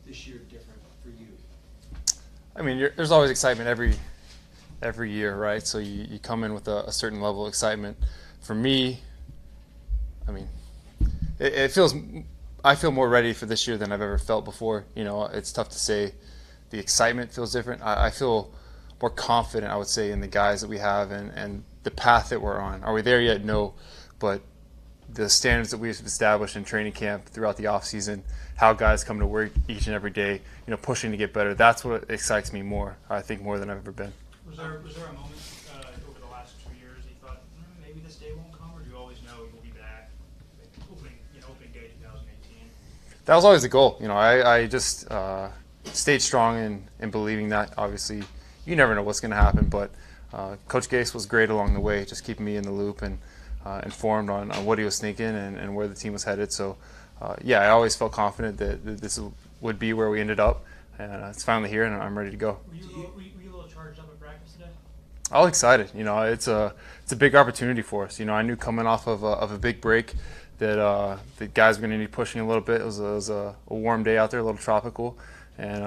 this year different for you? I mean, there's always excitement every year, right? So you come in with a certain level of excitement. For me, I mean, it feels I feel more ready for this year than I've ever felt before. You know, it's tough to say. The excitement feels different. I feel more confident, I would say, in the guys that we have and the path that we're on. Are we there yet? No, but the standards that we've established in training camp throughout the off season, how guys come to work each and every day, you know, pushing to get better. That's what excites me more. I think more than I've ever been. Was there a moment over the last 2 years that you thought maybe this day won't come, or do you always know you'll be back? Opening day 2018. That was always the goal. You know, I just stayed strong in believing that. Obviously, you never know what's going to happen, but Coach Gase was great along the way, just keeping me in the loop and informed on what he was thinking and where the team was headed. So, yeah, I always felt confident that this would be where we ended up, and it's finally here, and I'm ready to go. Were you a little charged up at practice today? I was excited. You know, it's a big opportunity for us. You know, I knew coming off of a big break that the guys were going to need pushing a little bit. It was a warm day out there, a little tropical, and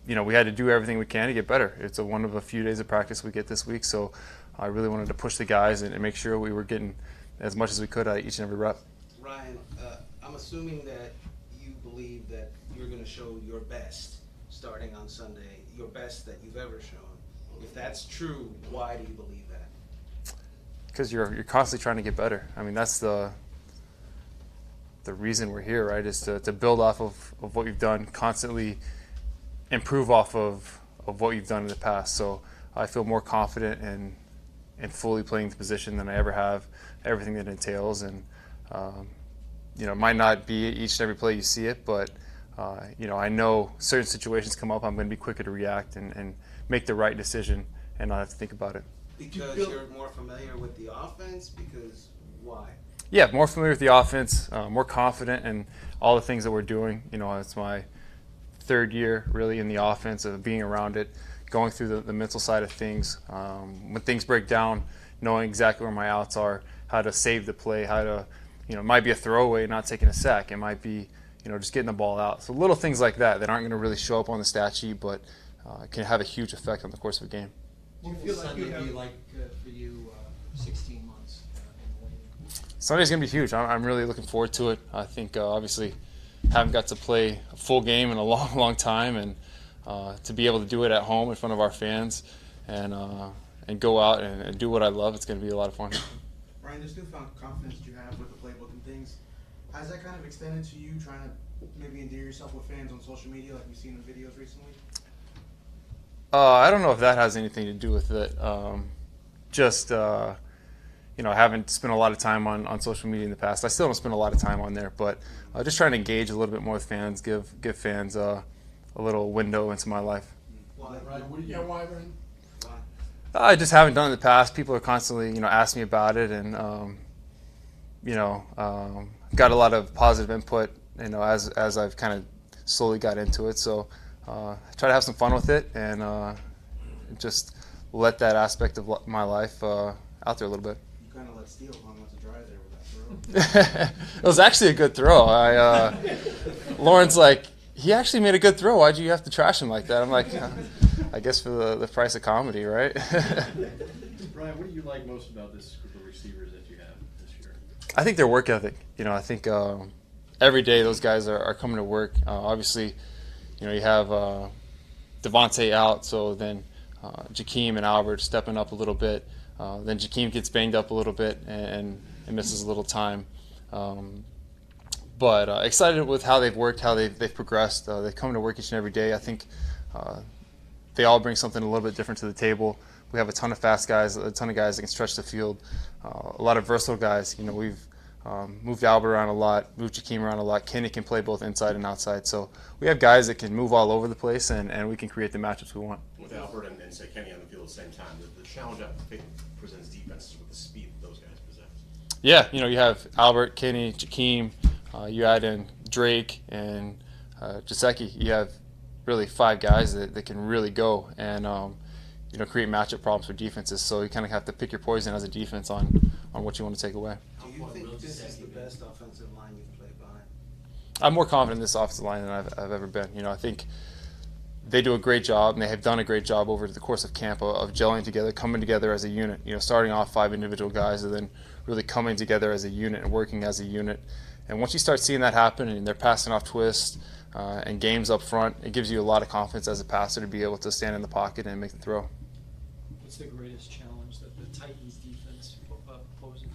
you know, we had to do everything we can to get better. It's one of a few days of practice we get this week, so I really wanted to push the guys and make sure we were getting as much as we could out of each and every rep. Ryan, I'm assuming that you believe that you're going to show your best starting on Sunday, your best that you've ever shown. If that's true, why do you believe that? Because you're constantly trying to get better. I mean, that's the reason we're here, right? Is to build off of what you've done, constantly improve off of what you've done in the past. So I feel more confident in fully playing the position than I ever have, everything that entails. And, you know, it might not be each and every play you see it, but, you know, I know certain situations come up, I'm going to be quicker to react and make the right decision and not have to think about it. Because you're more familiar with the offense? Because why? Yeah, more familiar with the offense, more confident in all the things that we're doing. You know, it's my third year really in the offense, of being around it, going through the mental side of things. When things break down, knowing exactly where my outs are, how to save the play, how to, you know, it might be a throwaway, not taking a sack. It might be, you know, just getting the ball out. So little things like that aren't going to really show up on the stat sheet, but can have a huge effect on the course of a game. What will Sunday be like for you 16 months in the league? Sunday's going to be huge. I'm really looking forward to it. I think obviously haven't got to play a full game in a long time, and to be able to do it at home in front of our fans and go out and do what I love, it's going to be a lot of fun. Ryan, this newfound confidence that you have with the playbook and things, has that kind of extended to you trying to maybe endear yourself with fans on social media like we've seen in videos recently? I don't know if that has anything to do with it. You know, I haven't spent a lot of time on social media in the past. I still don't spend a lot of time on there, but just trying to engage a little bit more with fans, give fans a little window into my life. Why? Why, Ryan? Why? I just haven't done it in the past. People are constantly, you know, asking me about it, and you know, got a lot of positive input, you know, as I've kind of slowly got into it. So I try to have some fun with it and just let that aspect of my life out there a little bit. You kind of let Steele hung out to dry there with that throw. It was actually a good throw. Lauren's like, he actually made a good throw. Why'd you have to trash him like that? I'm like, I guess for the price of comedy, right? Ryan, what do you like most about this group of receivers that you have this year? I think their work ethic. You know, I think every day those guys are coming to work. Obviously, you know, you have Devontae out, so then Jakeem and Albert stepping up a little bit. Then Jakeem gets banged up a little bit and misses a little time. But excited with how they've worked, how they've progressed. They come to work each and every day. I think they all bring something a little bit different to the table. We have a ton of fast guys, a ton of guys that can stretch the field, a lot of versatile guys. You know, we've moved Albert around a lot, moved Jakeem around a lot. Kenny can play both inside and outside. So we have guys that can move all over the place, and we can create the matchups we want. With Albert and say Kenny on the field at the same time, the challenge I think presents defense is with the speed that those guys possess. Yeah, you know, you have Albert, Kenny, Jakeem. You add in Drake and Jaceki. You have really 5 guys that can really go and you know, create matchup problems for defenses. So you kind of have to pick your poison as a defense on what you want to take away. Do you think this is the best offensive line you've played behind? I'm more confident in this offensive line than I've ever been. You know, I think they do a great job, and they have done a great job over the course of camp of gelling together, coming together as a unit. You know, starting off 5 individual guys and then really coming together as a unit and working as a unit. And once you start seeing that happen and they're passing off twists and games up front, it gives you a lot of confidence as a passer to be able to stand in the pocket and make the throw. What's the greatest challenge that the Titans defense poses?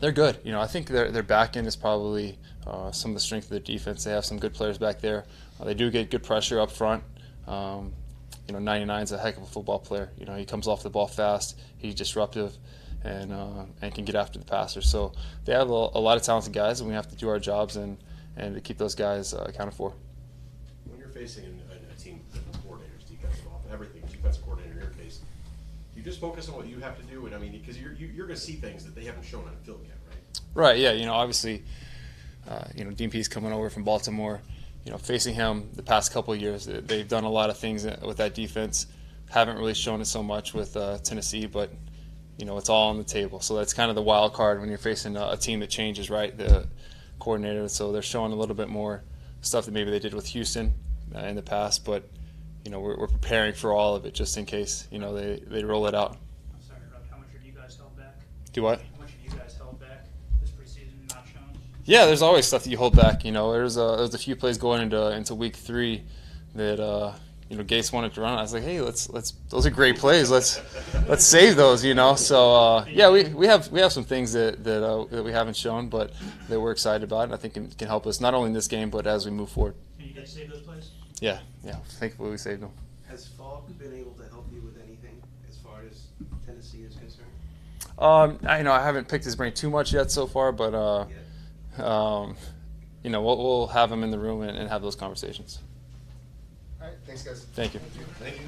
They're good. You know, I think their back end is probably some of the strength of their defense. They have some good players back there. They do get good pressure up front. You know, 99 is a heck of a football player. You know, he comes off the ball fast. He's disruptive and can get after the passer. So they have a lot of talented guys, and we have to do our jobs and to keep those guys accounted for. When you're facing a team with different coordinators, defensive, everything, defensive coordinator in your case, you just focus on what you have to do, and I mean, because you're going to see things that they haven't shown on film yet, right? Right. Yeah. You know, obviously, you know, Dean Pease coming over from Baltimore. You know, facing him the past couple of years, they've done a lot of things with that defense. Haven't really shown it so much with Tennessee, but you know, it's all on the table. So that's kind of the wild card when you're facing a team that changes, right? The coordinator. So they're showing a little bit more stuff that maybe they did with Houston in the past, but you know, we're preparing for all of it just in case, you know, they roll it out. I'm sorry, Rob, how much have you guys held back? Do what? How much have you guys held back this preseason, not shown? Yeah, there's always stuff that you hold back. You know, there's a few plays going into week 3 that you know, Gates wanted to run. I was like, hey, let's those are great plays. Let's save those. You know, so yeah, we have some things that we haven't shown, but that we're excited about, and I think it can help us not only in this game, but as we move forward. Can you guys save those plays? Yeah, thankfully we saved them. Has Falk been able to help you with anything as far as Tennessee is concerned? I haven't picked his brain too much yet so far, but you know, we'll have him in the room and have those conversations. All right, thanks, guys. Thank you. Thank you.